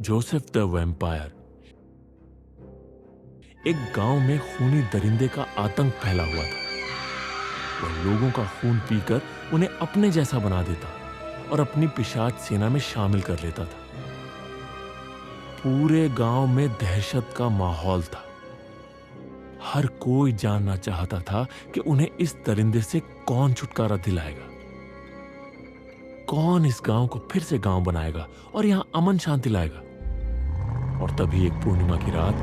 Joseph the vampire. एक गांव में खूनी दरिंदे का आतंक फैला हुआ था। वह लोगों का खून पीकर उन्हें अपने जैसा बना देता और अपनी पिशाच सेना में शामिल कर लेता था। पूरे गांव में दहशत का माहौल था। हर कोई जानना चाहता था कि उन्हें इस दरिंदे से कौन छुटकारा दिलाएगा, कौन इस गांव को फिर से गांव बनाएगा और यहां अमन शांति लाएगा। और तभी एक पूर्णिमा की रात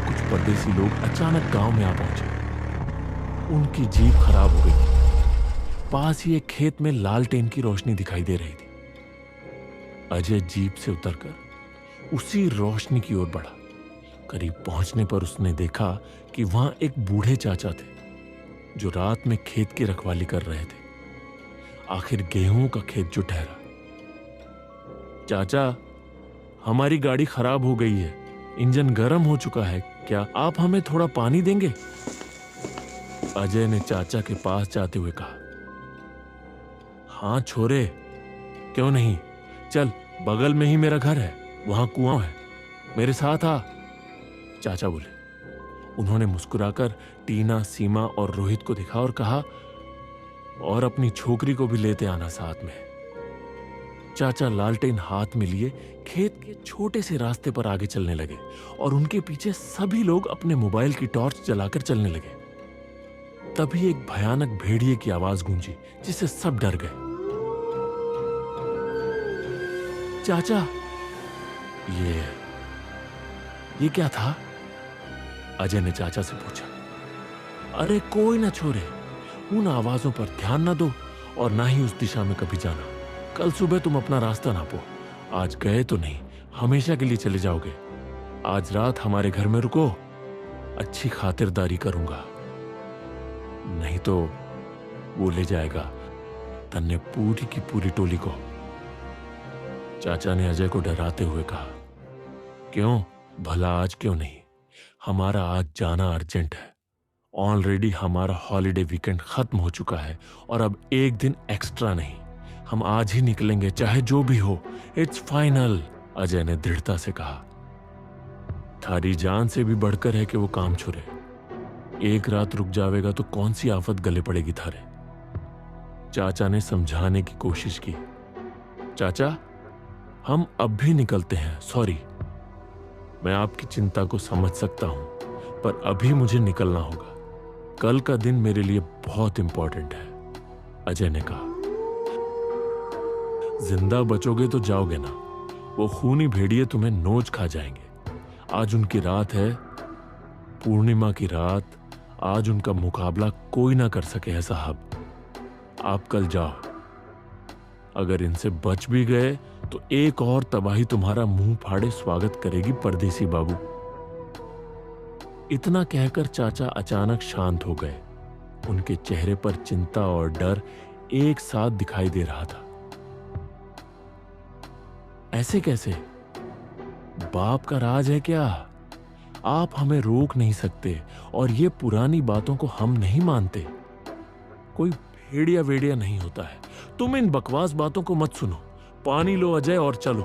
कुछ परदेसी लोग अचानक गांव में आ पहुंचे। उनकी जीप खराब हो गई थी। पास ही एक खेत में लालटेन की रोशनी दिखाई दे रही थी। अजय जीप से उतरकर उसी रोशनी की ओर बढ़ा। करीब पहुंचने पर उसने देखा कि वहां एक बूढ़े चाचा थे जो रात में खेत की रखवाली कर रहे थे। आखिर गेहूं का खेत जो ठहरा। चाचा, हमारी गाड़ी खराब हो गई है, इंजन गर्म हो चुका है, क्या आप हमें थोड़ा पानी देंगे? अजय ने चाचा के पास जाते हुए कहा, हाँ छोरे, क्यों नहीं, चल बगल में ही मेरा घर है, वहां कुआं है, मेरे साथ आ। चाचा बोले। उन्होंने मुस्कुराकर टीना, सीमा और रोहित को देखा और कहा, और अपनी छोकरी को भी लेते आना साथ में। चाचा लालटेन हाथ में लिए खेत के छोटे से रास्ते पर आगे चलने लगे और उनके पीछे सभी लोग अपने मोबाइल की टॉर्च जलाकर चलने लगे। तभी एक भयानक भेड़िए की आवाज गूंजी जिससे सब डर गए। चाचा, ये क्या था? अजय ने चाचा से पूछा। अरे कोई ना छोरे, उन आवाजों पर ध्यान ना दो और ना ही उस दिशा में कभी जाना। कल सुबह तुम अपना रास्ता नापो। आज गए तो नहीं, हमेशा के लिए चले जाओगे। आज रात हमारे घर में रुको, अच्छी खातिरदारी करूंगा, नहीं तो वो ले जाएगा तन्ने पूरी की पूरी टोली को। चाचा ने अजय को डराते हुए कहा, क्यों भला आज क्यों नहीं? हमारा आज जाना अर्जेंट है। ऑलरेडी हमारा हॉलिडे वीकेंड खत्म हो चुका है और अब एक दिन एक्स्ट्रा नहीं। हम आज ही निकलेंगे चाहे जो भी हो। इट्स फाइनल, अजय ने दृढ़ता से कहा। थारी जान से भी बढ़कर है कि वो काम छुरे। एक रात रुक जावेगा तो कौन सी आफत गले पड़ेगी थारे। चाचा ने समझाने की कोशिश की। चाचा, हम अब भी निकलते हैं, सॉरी। मैं आपकी चिंता को समझ सकता हूं, पर अभी मुझे निकलना होगा। कल का दिन मेरे लिए बहुत इंपॉर्टेंट है, अजय ने कहा। जिंदा बचोगे तो जाओगे ना, वो खूनी भेड़िए तुम्हें नोच खा जाएंगे। आज उनकी रात है, पूर्णिमा की रात। आज उनका मुकाबला कोई ना कर सके है साहब। आप कल जाओ। अगर इनसे बच भी गए तो एक और तबाही तुम्हारा मुंह फाड़े स्वागत करेगी परदेसी बाबू। इतना कहकर चाचा अचानक शांत हो गए। उनके चेहरे पर चिंता और डर एक साथ दिखाई दे रहा था। ऐसे कैसे? बाप का राज है क्या? आप हमें रोक नहीं सकते और ये पुरानी बातों को हम नहीं मानते। कोई भेड़िया वेड़िया नहीं होता है। तुम इन बकवास बातों को मत सुनो। पानी लो अजय और चलो,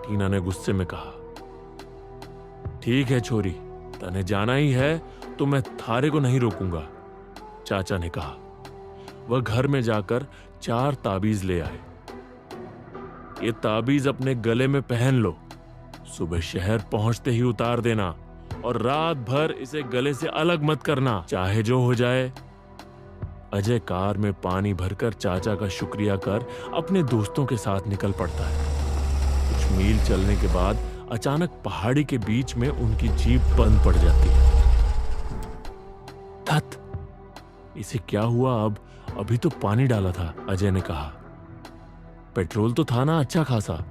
टीना ने गुस्से में कहा। ठीक है छोरी, तने जाना ही है तो मैं थारे को नहीं रोकूंगा, चाचा ने कहा। वह घर में जाकर 4 ताबीज ले आए। ये ताबीज अपने गले में पहन लो, सुबह शहर पहुंचते ही उतार देना और रात भर इसे गले से अलग मत करना, चाहे जो हो जाए। अजय कार में पानी भरकर चाचा का शुक्रिया कर अपने दोस्तों के साथ निकल पड़ता है। कुछ मील चलने के बाद अचानक पहाड़ी के बीच में उनकी जीप बंद पड़ जाती है। धत, इसे क्या हुआ? अब अभी तो पानी डाला था, अजय ने कहा। पेट्रोल तो था ना अच्छा खासा,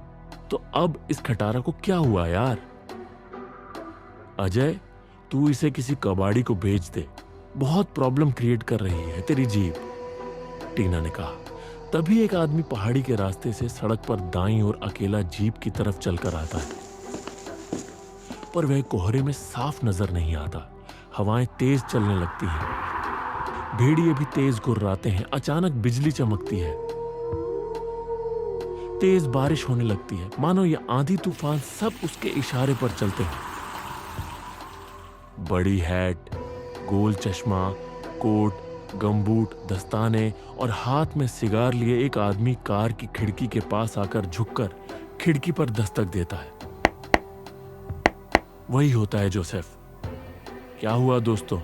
तो अब इस खटारा को क्या हुआ यार? अजय, तू इसे किसी कबाड़ी को बेच दे, बहुत प्रॉब्लम क्रिएट कर रही है तेरी जीप, टीना ने कहा। तभी एक आदमी पहाड़ी के रास्ते से सड़क पर दाईं ओर अकेला जीप की तरफ चलकर आता है, पर वह कोहरे में साफ नजर नहीं आता। हवाएं तेज चलने लगती हैं, भेड़िए भी तेज गुर्राते हैं। अचानक बिजली चमकती है। तेज बारिश होने लगती है, मानो ये आंधी तूफान सब उसके इशारे पर चलते हैं। बड़ी हैट, गोल चश्मा, कोट, गमबूट, दस्ताने और हाथ में सिगार लिए एक आदमी कार की खिड़की के पास आकर झुककर खिड़की पर दस्तक देता है। वही होता है जोसेफ। क्या हुआ दोस्तों?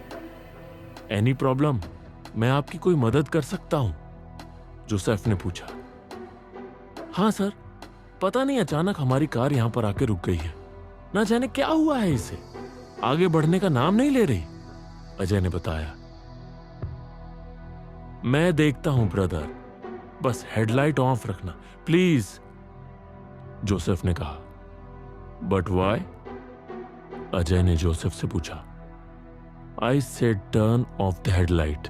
Any problem? मैं आपकी कोई मदद कर सकता हूं? जोसेफ ने पूछा। हाँ सर, पता नहीं अचानक हमारी कार यहां पर आकर रुक गई है। ना जाने क्या हुआ है इसे, आगे बढ़ने का नाम नहीं ले रही, अजय ने बताया। मैं देखता हूं ब्रदर, बस हेडलाइट ऑफ रखना प्लीज, जोसेफ ने कहा। But why? अजय ने जोसेफ से पूछा। I said turn off the headlight.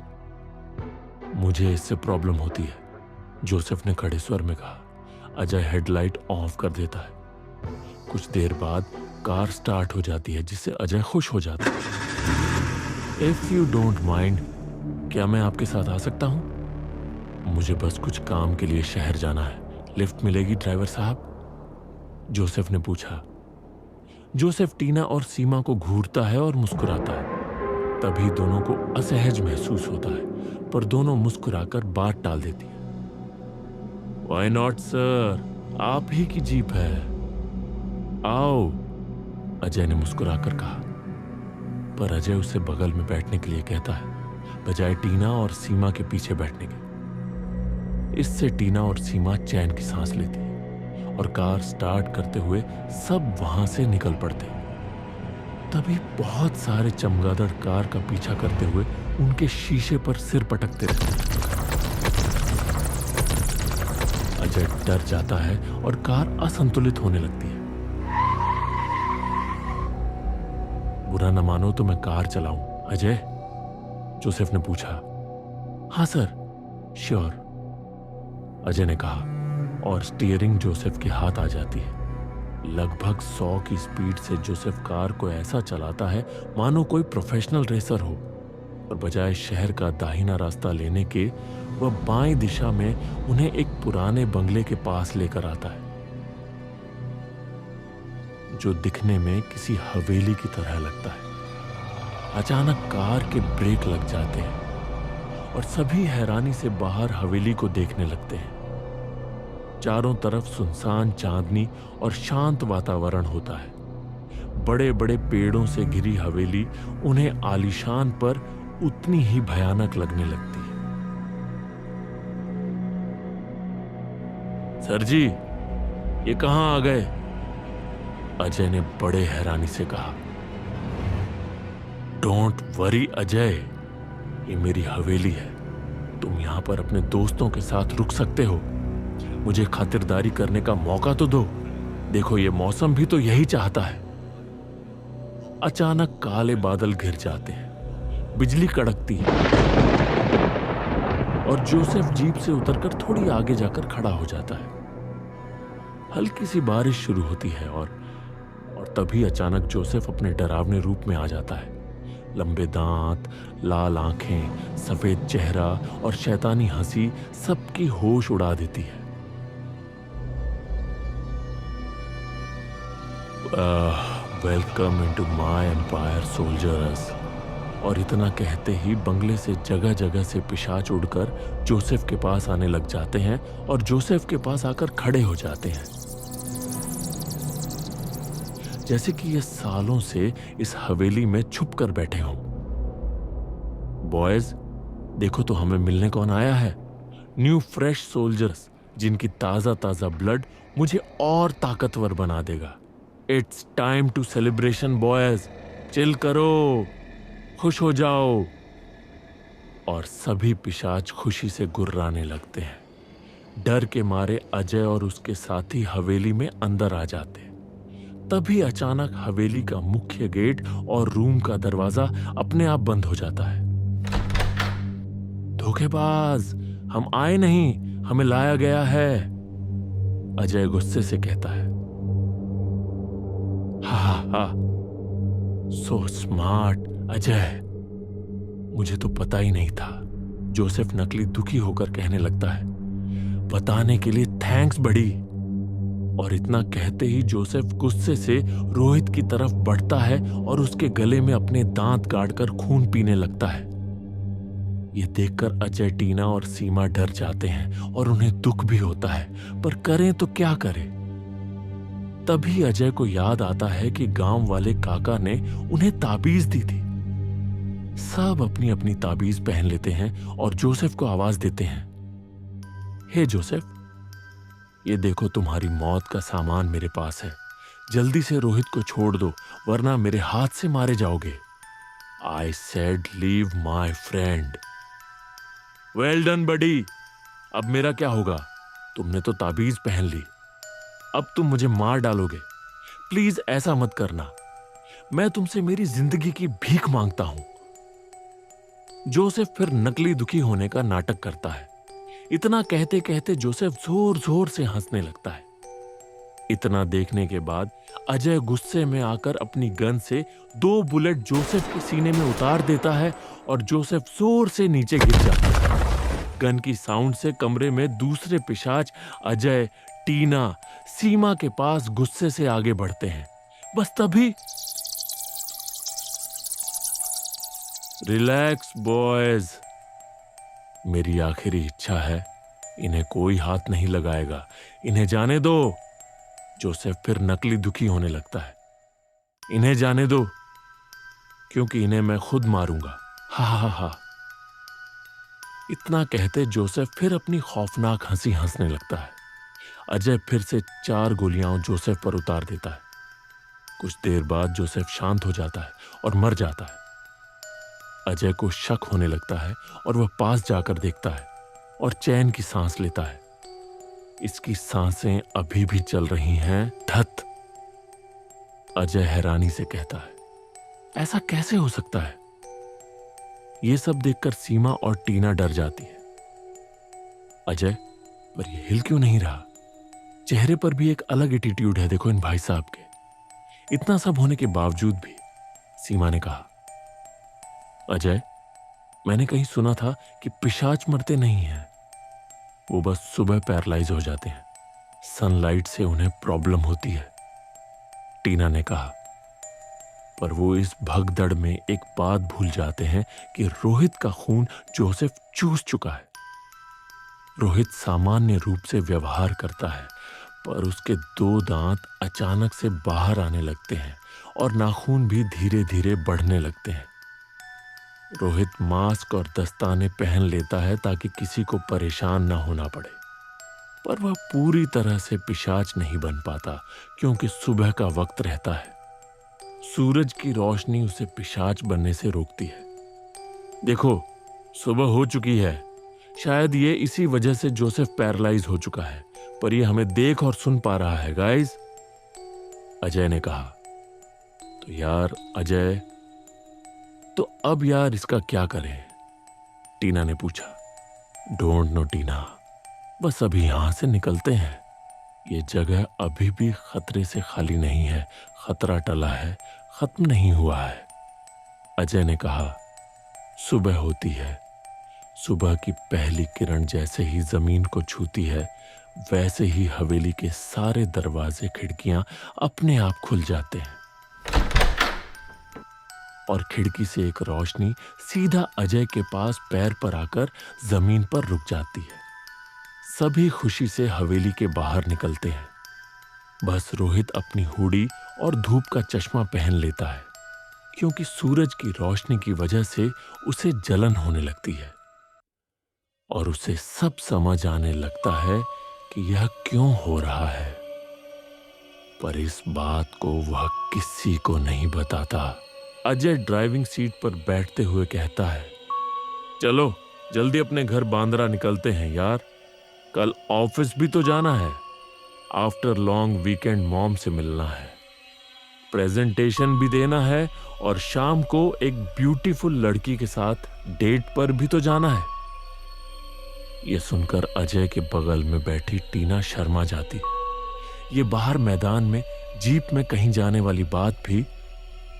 मुझे इससे प्रॉब्लम होती है, जोसेफ ने खड़े स्वर में कहा। अजय हेडलाइट ऑफ कर देता है। कुछ देर बाद कार स्टार्ट हो जाती है, जिससे अजय खुश हो जाता है। इफ यू डोंट माइंड, क्या मैं आपके साथ आ सकता हूं? मुझे बस कुछ काम के लिए शहर जाना है। लिफ्ट मिलेगी ड्राइवर साहब? जोसेफ ने पूछा। जोसेफ टीना और सीमा को घूरता है और मुस्कुराता है। तभी दोनों को असहज महसूस होता है, पर दोनों मुस्कुराकर बात टाल देती है। Why not, sir? आप ही की जीप है, आओ, अजय ने मुस्कुराकर कहा। पर अजय उसे बगल में बैठने के लिए कहता है, बजाय टीना और सीमा के पीछे बैठने के। इससे टीना और सीमा चैन की सांस लेती है और कार स्टार्ट करते हुए सब वहां से निकल पड़ते हैं। तभी बहुत सारे चमगादड़ कार का पीछा करते हुए उनके शीशे पर सिर पटकते रहते हैं। अजय डर जाता है और कार असंतुलित होने लगती है। बुरा न मानो तो मैं कार चलाऊं, अजय? जोसेफ ने पूछा। हाँ सर, श्योर, अजय ने कहा और स्टीयरिंग जोसेफ के हाथ आ जाती है। लगभग 100 की स्पीड से जोसेफ कार को ऐसा चलाता है मानो कोई प्रोफेशनल रेसर हो, और बजाय शहर का दाहिना रास्ता लेने के वह बाएं दिशा में उन्हें एक पुराने बंगले के पास लेकर आता है, जो दिखने में किसी हवेली की तरह लगता है। अचानक कार के ब्रेक लग जाते हैं और सभी हैरानी से बाहर हवेली को देखने लगते हैं। चारों तरफ सुनसान चांदनी और शांत वातावरण होता है। बड़े बड़े पेड़ों से घिरी हवेली उन्हें आलीशान पर उतनी ही भयानक लगने लगती है। सर जी, ये कहां आ गए? अजय ने बड़े हैरानी से कहा। डोंट वरी अजय, ये मेरी हवेली है। तुम यहां पर अपने दोस्तों के साथ रुक सकते हो। मुझे खातिरदारी करने का मौका तो दो। देखो, ये मौसम भी तो यही चाहता है। अचानक काले बादल घिर जाते हैं, बिजली कड़कती है और जोसेफ जीप से उतरकर थोड़ी आगे जाकर खड़ा हो जाता है। हल्की सी बारिश शुरू होती है और तभी अचानक जोसेफ अपने डरावने रूप में आ जाता है। लंबे दांत, लाल आंखें, सफेद चेहरा और शैतानी हंसी सबकी होश उड़ा देती है। Welcome into my empire soldiers. और इतना कहते ही बंगले से जगह जगह से पिशाच उड़कर जोसेफ के पास आने लग जाते हैं और जोसेफ के पास आकर खड़े हो जाते हैं, जैसे कि ये सालों से इस हवेली में छुप कर बैठे हों। बॉयज, देखो तो हमें मिलने कौन आया है। न्यू फ्रेश सोल्जर्स, जिनकी ताजा ताजा ब्लड मुझे और ताकतवर बना देगा। It's time to celebration boys, chill करो, खुश हो जाओ। और सभी पिशाच खुशी से गुर्राने लगते हैं। डर के मारे अजय और उसके साथी हवेली में अंदर आ जाते हैं। तभी अचानक हवेली का मुख्य गेट और रूम का दरवाजा अपने आप बंद हो जाता है। धोखेबाज, हम आए नहीं, हमें लाया गया है, अजय गुस्से से कहता है। हा, सो स्मार्ट अजय, मुझे तो पता ही नहीं था, जोसेफ नकली दुखी होकर कहने लगता है। बताने के लिए थैंक्स बड़ी, और इतना कहते ही जोसेफ गुस्से से रोहित की तरफ बढ़ता है और उसके गले में अपने दांत गाड़कर खून पीने लगता है। ये देखकर अजय, टीना और सीमा डर जाते हैं और उन्हें दुख भी होता है, पर करें तो क्या करें। तभी अजय को याद आता है कि गांव वाले काका ने उन्हें ताबीज दी थी। सब अपनी अपनी ताबीज पहन लेते हैं और जोसेफ को आवाज देते हैं, हे जोसेफ, ये देखो तुम्हारी मौत का सामान मेरे पास है। जल्दी से रोहित को छोड़ दो, वरना मेरे हाथ से मारे जाओगे। I said leave my friend. Well done buddy. अब मेरा क्या होगा? तुमने तो ताबीज पहन ली, अब तुम मुझे मार डालोगे। प्लीज ऐसा मत करना, मैं तुमसे मेरी जिंदगी की भीख मांगता हूं। जोसेफ फिर नकली दुखी होने का नाटक करता है। इतना कहते कहते जोसेफ जोर जोर से हंसने लगता है। इतना देखने के बाद अजय गुस्से में आकर अपनी गन से 2 बुलेट जोसेफ के सीने में उतार देता है और जोसेफ जोर से नीचे गिर जाता है। गन की साउंड से कमरे में दूसरे पिशाच अजय, टीना, सीमा के पास गुस्से से आगे बढ़ते हैं। बस तभी रिलैक्स बॉयज, मेरी आखिरी इच्छा है, इन्हें कोई हाथ नहीं लगाएगा, इन्हें जाने दो। जोसेफ फिर नकली दुखी होने लगता है। इन्हें जाने दो, क्योंकि इन्हें मैं खुद मारूंगा। हा हा हा। इतना कहते जोसेफ फिर अपनी खौफनाक हंसी हंसने लगता है। अजय फिर से 4 गोलियां जोसेफ पर उतार देता है। कुछ देर बाद जोसेफ शांत हो जाता है और मर जाता है। अजय को शक होने लगता है और वह पास जाकर देखता है और चैन की सांस लेता है। इसकी सांसें अभी भी चल रही हैं। धत। अजय हैरानी से कहता है, ऐसा कैसे हो सकता है? यह सब देखकर सीमा और टीना डर जाती है। अजय, पर यह हिल क्यों नहीं रहा? चेहरे पर भी एक अलग एटीट्यूड है, देखो इन भाई साहब के। इतना सब होने के बावजूद भी। सीमा ने कहा, अजय, मैंने कहीं सुना था कि पिशाच मरते नहीं हैं, वो बस सुबह पैरालाइज हो जाते हैं, सनलाइट से उन्हें प्रॉब्लम होती है। टीना ने कहा, पर वो इस भगदड़ में एक बात भूल जाते हैं कि रोहित का खून जोसेफ चूस चुका है। रोहित सामान्य रूप से व्यवहार करता है, पर उसके 2 दांत अचानक से बाहर आने लगते हैं और नाखून भी धीरे धीरे बढ़ने लगते हैं। रोहित मास्क और दस्ताने पहन लेता है ताकि किसी को परेशान ना होना पड़े, पर वह पूरी तरह से पिशाच नहीं बन पाता क्योंकि सुबह का वक्त रहता है। सूरज की रोशनी उसे पिशाच बनने से रोकती है। देखो, सुबह हो चुकी है। शायद ये इसी वजह से जोसेफ पैरालाइज हो चुका है, पर ये हमें देख और सुन पा रहा है गाइस, अजय ने कहा। तो यार अजय, तो अब यार इसका क्या करें? टीना ने पूछा। डोंट नो टीना, बस अभी यहां से निकलते हैं। ये जगह अभी भी खतरे से खाली नहीं है। खतरा टला है, खत्म नहीं हुआ है। अजय ने कहा। सुबह होती है। सुबह की पहली किरण जैसे ही जमीन को छूती है, वैसे ही हवेली के सारे दरवाजे, खिड़कियां अपने आप खुल जाते हैं और खिड़की से एक रोशनी सीधा अजय के पास पैर पर आकर जमीन पर रुक जाती है। सभी खुशी से हवेली के बाहर निकलते हैं। बस रोहित अपनी हुडी और धूप का चश्मा पहन लेता है, क्योंकि सूरज की रोशनी की वजह से उसे जलन होने लगती है और उसे सब समझ आने लगता है कि यह क्यों हो रहा है, पर इस बात को वह किसी को नहीं बताता। अजय ड्राइविंग सीट पर बैठते हुए कहता है, चलो जल्दी अपने घर बांद्रा निकलते हैं यार, कल ऑफिस भी तो जाना है। आफ्टर लॉन्ग वीकेंड मॉम से मिलना है, प्रेजेंटेशन भी देना है और शाम को एक ब्यूटीफुल लड़की के साथ डेट पर भी तो जाना है। यह सुनकर अजय के बगल में बैठी टीना शर्मा जाती है। ये बाहर मैदान में जीप में कहीं जाने वाली बात भी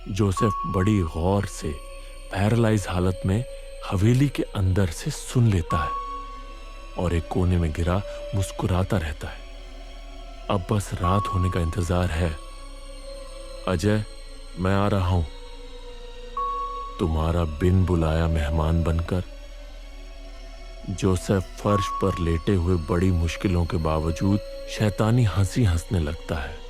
जोसेफ बड़ी गौर से पैरालाइज हालत में हवेली के अंदर से सुन लेता है और एक कोने में गिरा मुस्कुराता रहता है। अब बस रात होने का इंतजार है। अजय, मैं आ रहा हूं, तुम्हारा बिन बुलाया मेहमान बनकर। जोसेफ फर्श पर लेटे हुए बड़ी मुश्किलों के बावजूद शैतानी हंसी हंसने लगता है।